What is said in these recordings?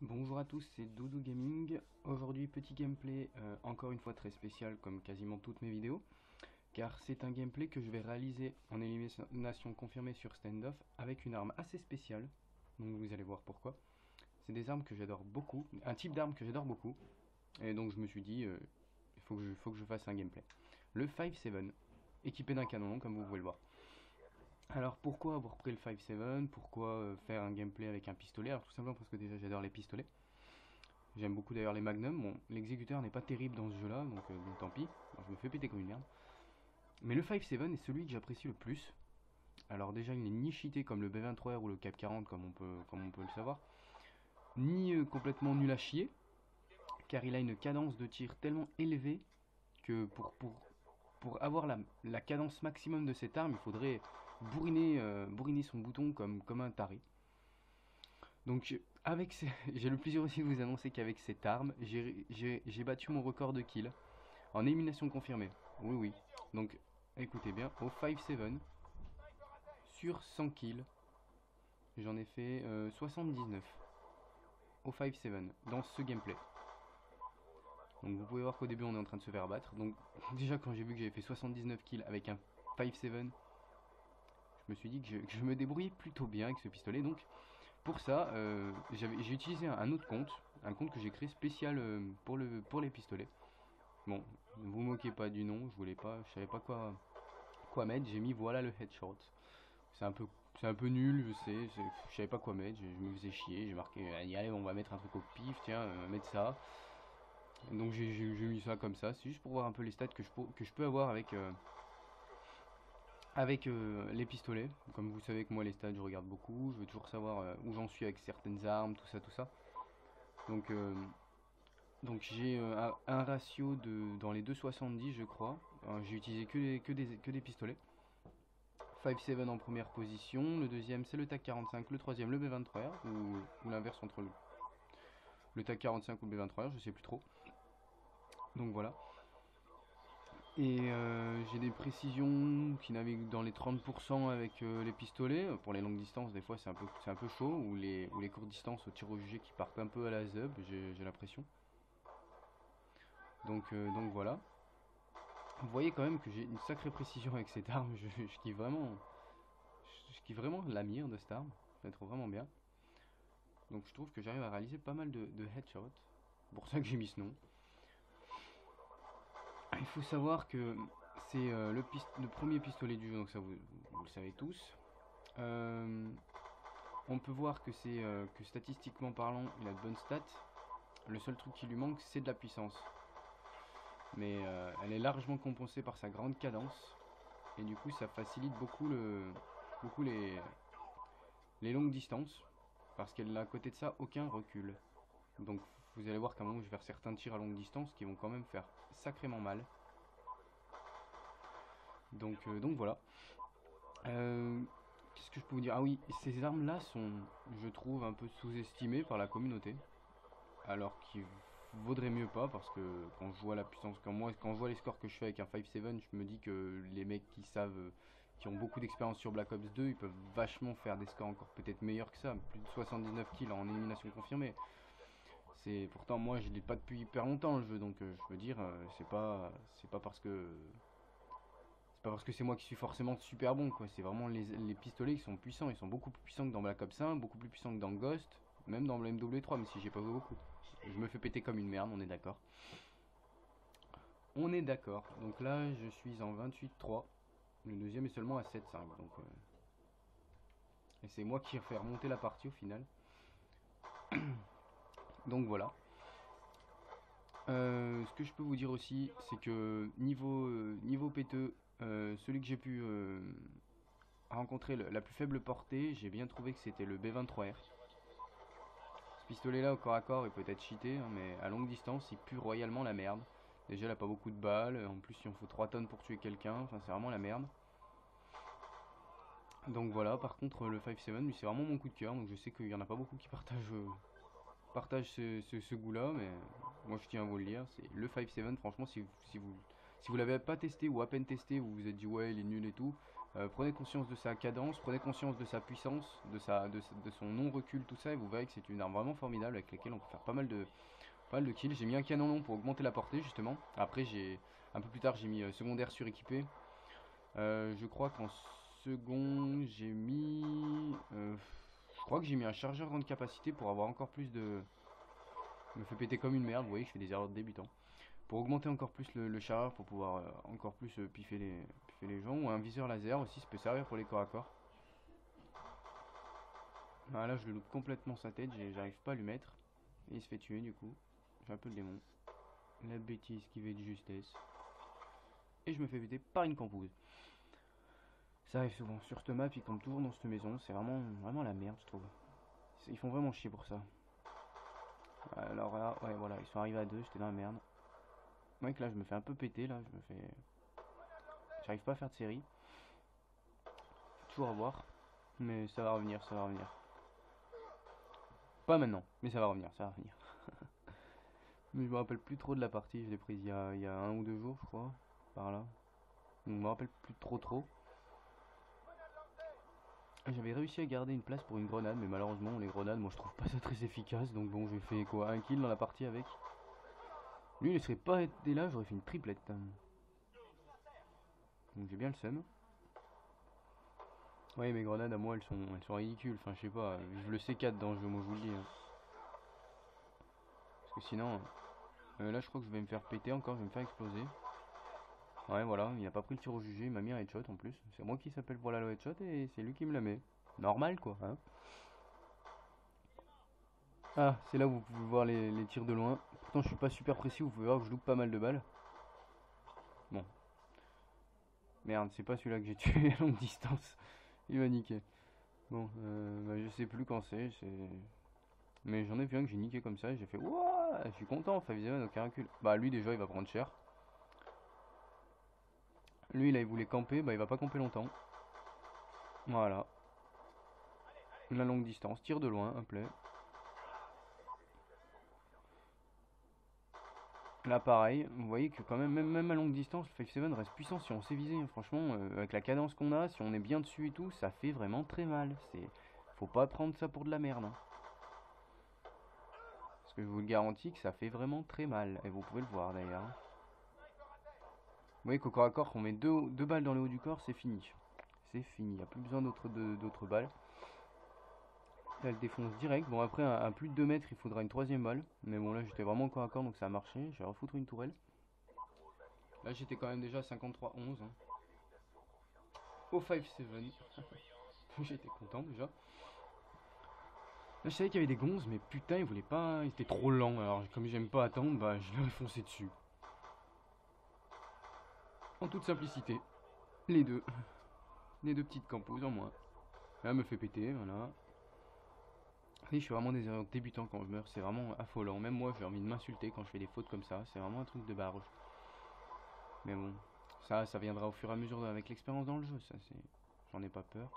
Bonjour à tous, c'est Doudou Gaming. Aujourd'hui, petit gameplay, encore une fois très spécial comme quasiment toutes mes vidéos, car c'est un gameplay que je vais réaliser en élimination confirmée sur standoff avec une arme assez spéciale, donc vous allez voir pourquoi. C'est des armes que j'adore beaucoup, un type d'arme que j'adore beaucoup, et donc je me suis dit, il faut que je fasse un gameplay. Le 5-7, équipé d'un canon long comme vous pouvez le voir. Alors pourquoi avoir pris le 5-7? Pourquoi faire un gameplay avec un pistolet? Alors tout simplement parce que déjà j'adore les pistolets. J'aime beaucoup d'ailleurs les Magnum. Bon, l'exécuteur n'est pas terrible dans ce jeu-là, donc tant pis. Alors, je me fais péter comme une merde. Mais le 5-7 est celui que j'apprécie le plus. Alors déjà, il n'est ni cheaté comme le B23R ou le Cap 40 comme on peut le savoir, ni complètement nul à chier, car il a une cadence de tir tellement élevée que pour avoir la cadence maximum de cette arme, il faudrait bourriner son bouton comme un taré. Donc j'ai le plaisir aussi de vous annoncer qu'avec cette arme, j'ai battu mon record de kill en élimination confirmée. Oui, oui. Donc écoutez bien, au 5-7, sur 100 kills, j'en ai fait 79 au 5-7 dans ce gameplay. Donc vous pouvez voir qu'au début on est en train de se faire battre. Donc déjà quand j'ai vu que j'avais fait 79 kills avec un 5-7, je me suis dit que je me débrouillais plutôt bien avec ce pistolet. Donc pour ça, j'ai utilisé un autre compte, un compte que j'ai créé spécial pour les pistolets. Bon, ne vous moquez pas du nom, je savais pas quoi mettre, j'ai mis voilà le headshot. C'est un peu, c'est un peu nul, je sais, je savais pas quoi mettre, je me faisais chier, j'ai marqué, allez, on va mettre un truc au pif, tiens, mettre ça. Donc j'ai mis ça comme ça, c'est juste pour voir un peu les stats que je peux avoir avec les pistolets. Comme vous savez que moi les stats je regarde beaucoup, je veux toujours savoir où j'en suis avec certaines armes, tout ça, tout ça. Donc, euh, donc j'ai un ratio dans les 2,70 je crois. J'ai utilisé que des pistolets. 5-7 en première position, le deuxième c'est le TAC 45, le troisième le B23R, ou l'inverse entre le TAC 45 ou le B23R, je sais plus trop. Donc voilà. Et j'ai des précisions qui naviguent dans les 30% avec les pistolets. Pour les longues distances, des fois c'est un peu chaud, ou les courtes distances au tir au jugé qui partent un peu à la zub, j'ai l'impression. Donc voilà. Vous voyez quand même que j'ai une sacrée précision avec cette arme, je kiffe vraiment la mire de cette arme, je la trouve vraiment bien. Donc je trouve que j'arrive à réaliser pas mal de headshots. C'est pour ça que j'ai mis ce nom. Il faut savoir que c'est le premier pistolet du jeu, donc ça vous le savez tous. Euh, on peut voir que statistiquement parlant, il a de bonnes stats. Le seul truc qui lui manque, c'est de la puissance. Mais elle est largement compensée par sa grande cadence. Et du coup, ça facilite beaucoup les longues distances. Parce qu'elle n'a à côté de ça aucun recul. Donc vous allez voir qu'à un moment je vais faire certains tirs à longue distance qui vont quand même faire sacrément mal. Donc voilà. Euh, Qu'est-ce que je peux vous dire? Ah oui, ces armes-là sont, je trouve, un peu sous-estimées par la communauté. Alors qu'il vaudrait mieux pas, parce que quand je vois la puissance, quand je vois les scores que je fais avec un 5-7, je me dis que les mecs qui savent, qui ont beaucoup d'expérience sur Black Ops 2, ils peuvent vachement faire des scores encore peut-être meilleurs que ça. Plus de 79 kills en élimination confirmée. Pourtant moi je l'ai pas depuis hyper longtemps le jeu, donc je veux dire, c'est pas parce que c'est moi qui suis forcément super bon, quoi. C'est vraiment les pistolets qui sont puissants. Ils sont beaucoup plus puissants que dans Black Ops 1, beaucoup plus puissants que dans Ghost, même dans le MW3, même si j'ai pas joué beaucoup. Je me fais péter comme une merde, on est d'accord. On est d'accord. Donc là, je suis en 28-3. Le deuxième est seulement à 7-5. Et c'est moi qui ai fait remonter la partie au final. Donc voilà. Ce que je peux vous dire aussi, c'est que niveau péteux, celui que j'ai pu rencontrer la plus faible portée, j'ai bien trouvé que c'était le B23R. Ce pistolet là au corps à corps il peut être cheaté, hein, mais à longue distance il pue royalement la merde. Déjà il a pas beaucoup de balles, en plus il en faut 3 tonnes pour tuer quelqu'un, enfin c'est vraiment la merde. Donc voilà, par contre le 5-7 lui c'est vraiment mon coup de cœur, donc je sais qu'il y en a pas beaucoup qui partagent ce goût là, mais moi je tiens à vous le dire, c'est le 5-7, franchement si vous l'avez pas testé ou à peine testé, vous vous êtes dit ouais il est nul et tout, Prenez conscience de sa cadence, prenez conscience de sa puissance, de son non-recul, tout ça, et vous verrez que c'est une arme vraiment formidable avec laquelle on peut faire pas mal de kills. J'ai mis un canon long pour augmenter la portée justement. Après un peu plus tard j'ai mis secondaire suréquipé. Je crois qu'en second j'ai mis... je crois que j'ai mis un chargeur grande capacité pour avoir encore plus de... Je me fais péter comme une merde, vous voyez que je fais des erreurs de débutant. Pour augmenter encore plus le chargeur, pour pouvoir encore plus piffer les gens. Ou un viseur laser aussi, ça peut servir pour les corps à corps. Ah, là je le loupe complètement sa tête, j'arrive pas à lui mettre. Et il se fait tuer du coup. J'ai un peu le démon. La bêtise qui va de justesse. Et je me fais péter par une campouse. Ça arrive souvent. Sur cette map, ils campent toujours dans cette maison. C'est vraiment la merde, je trouve. Ils font vraiment chier pour ça. Alors là, ouais, voilà, ils sont arrivés à deux, j'étais dans la merde. Ouais, que là, je me fais un peu péter, là. J'arrive pas à faire de série. Faut toujours avoir. Mais ça va revenir, ça va revenir. Pas maintenant, mais ça va revenir, ça va revenir. Mais je me rappelle plus trop de la partie, je l'ai prise il y a 1 ou 2 jours, je crois. Par là. Donc je me rappelle plus trop. J'avais réussi à garder une place pour une grenade, mais malheureusement les grenades, moi je trouve pas ça très efficace, donc bon j'ai fait quoi, 1 kill dans la partie avec. Lui il ne serait pas été là, j'aurais fait une triplette. Donc j'ai bien le seum. Ouais, mes grenades à moi elles sont ridicules, enfin je sais pas, je le C4 dans le jeu, moi je vous le dis. Parce que sinon, là je crois que je vais me faire péter encore, je vais me faire exploser. Ouais, voilà, il a pas pris le tir au jugé, il m'a mis un headshot en plus. C'est moi qui s'appelle pour la headshot et c'est lui qui me la met. Normal quoi, hein. Ah, c'est là où vous pouvez voir les tirs de loin. Pourtant je suis pas super précis, vous pouvez voir que je loupe pas mal de balles. Bon. Merde, c'est pas celui-là que j'ai tué à longue distance. Il m'a niqué. Bon, bah, je sais plus quand c'est. Mais j'en ai vu un que j'ai niqué comme ça et j'ai fait ouah, je suis content, Favizema, donc un recul. Bah lui déjà il va prendre cher. Lui là il voulait camper, bah il va pas camper longtemps. Voilà. La longue distance, tir de loin, un play. Là pareil, vous voyez que quand même à longue distance, le 5-7 reste puissant si on sait viser, hein. Franchement, avec la cadence qu'on a, si on est bien dessus et tout, ça fait vraiment très mal. Faut pas prendre ça pour de la merde, hein. Parce que je vous le garantis que ça fait vraiment très mal, et vous pouvez le voir d'ailleurs. Vous voyez qu'au corps à corps, on met deux balles dans le haut du corps, c'est fini. C'est fini, il n'y a plus besoin d'autres balles. Là, elle défonce direct. Bon, après, à plus de 2 mètres, il faudra une 3ème balle. Mais bon, là, j'étais vraiment corps à corps, donc ça a marché. Je vais refoutre une tourelle. Là, j'étais quand même déjà à 53-11. Hein. Au 5-7. J'étais content déjà. Là, je savais qu'il y avait des gonzes, mais putain, ils voulaient pas. Ils étaient trop lents. Alors, comme j'aime pas attendre, bah, je leur ai foncé dessus. En toute simplicité. Les deux. Les deux petites campos en moins. Là, elle me fait péter, voilà. Oui, je fais vraiment des erreurs de débutant quand je meurs, c'est vraiment affolant. Même moi, j'ai envie de m'insulter quand je fais des fautes comme ça. C'est vraiment un truc de barge. Mais bon, ça viendra au fur et à mesure avec l'expérience dans le jeu. Ça, j'en ai pas peur.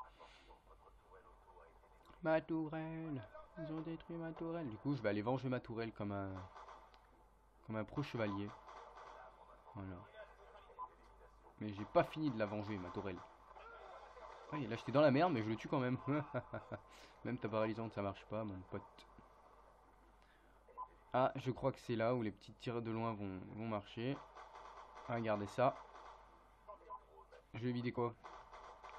Ma tourelle, ils ont détruit ma tourelle. Du coup, je vais aller venger ma tourelle comme un pro chevalier. Voilà. Mais j'ai pas fini de la venger, ma tourelle. Oui, là j'étais dans la merde, mais je le tue quand même. Même ta paralysante, ça marche pas, mon pote. Ah, je crois que c'est là où les petits tirs de loin vont marcher. Regardez ça. Je vais vider quoi?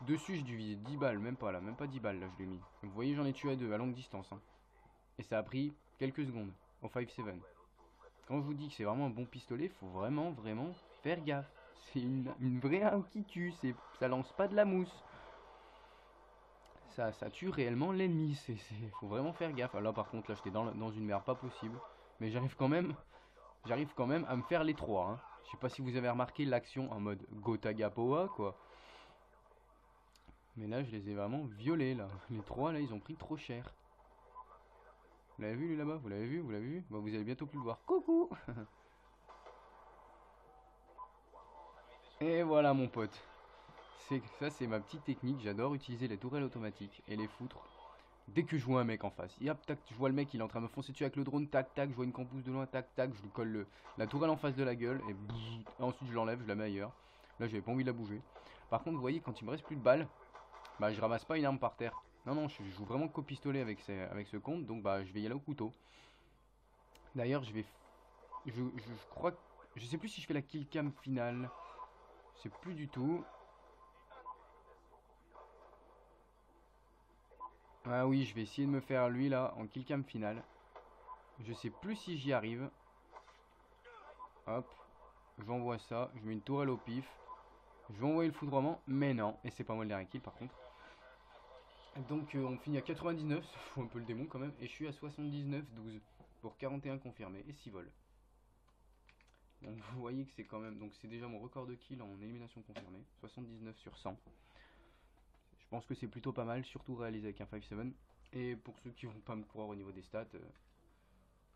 Dessus, j'ai dû viser 10 balles, même pas là, même pas 10 balles là, je l'ai mis. Vous voyez, j'en ai tué à 2 à longue distance. Hein. Et ça a pris quelques secondes au 5-7. Quand je vous dis que c'est vraiment un bon pistolet, faut vraiment faire gaffe. C'est une vraie arme qui tue, ça lance pas de la mousse. Ça tue réellement l'ennemi, faut vraiment faire gaffe. Alors là par contre là j'étais dans une merde pas possible. Mais j'arrive quand même à me faire les trois. Hein. Je sais pas si vous avez remarqué l'action en mode Gotagapoa quoi. Mais là je les ai vraiment violés là. Les trois là ils ont pris trop cher. Vous l'avez vu lui là-bas? Vous l'avez vu? Vous l'avez vu? Bah, vous allez bientôt plus le voir. Coucou. Et voilà mon pote. Ça c'est ma petite technique, j'adore utiliser les tourelles automatiques et les foutre dès que je vois un mec en face. Et hop, tac, je vois le mec, il est en train de me foncer dessus avec le drone, tac, tac, je vois une campousse de loin, tac, tac, je lui colle la tourelle en face de la gueule et, bzzz, et ensuite je l'enlève, je la mets ailleurs. Là j'avais pas envie de la bouger. Par contre, vous voyez, quand il me reste plus de balles, bah je ramasse pas une arme par terre. Non, non, je joue vraiment qu'au pistolet avec ce compte, donc bah je vais y aller au couteau. D'ailleurs, je crois, je sais plus si je fais la kill cam finale. Je sais plus du tout. Ah oui, je vais essayer de me faire lui là en kill cam finale. Je sais plus si j'y arrive. Hop, j'envoie ça, je mets une tourelle au pif. Je vais envoyer le foudroiement, mais non, et c'est pas moi le dernier kill par contre. Donc on finit à 99, ça fout un peu le démon quand même, et je suis à 79-12 pour 41 confirmés et 6 vols. Donc vous voyez que c'est quand même, donc c'est déjà mon record de kill en élimination confirmée, 79 sur 100. Je pense que c'est plutôt pas mal, surtout réalisé avec un 5-7. Et pour ceux qui vont pas me croire au niveau des stats,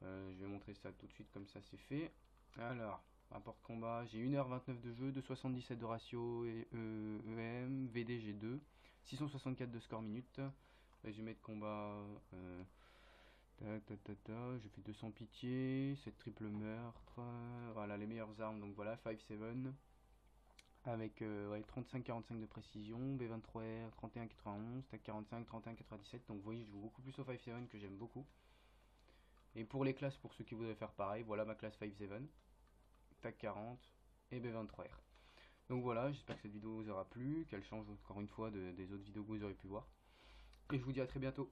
je vais montrer ça tout de suite comme ça c'est fait. Alors, rapport de combat, j'ai 1h29 de jeu, 2,77 de ratio et EM, VD j'ai 2, 664 de score minute. Résumé de combat, je fais 200 pitié, 7 triple meurtre, voilà les meilleures armes, donc voilà 5-7 avec ouais, 35-45 de précision, B23R, 31-91, TAC 45, 31-97, donc vous voyez je joue beaucoup plus au 5-7 que j'aime beaucoup. Et pour les classes, pour ceux qui voudraient faire pareil, voilà ma classe 5-7, TAC 40 et B23R. Donc voilà, j'espère que cette vidéo vous aura plu, qu'elle change encore une fois des autres vidéos que vous aurez pu voir. Et je vous dis à très bientôt.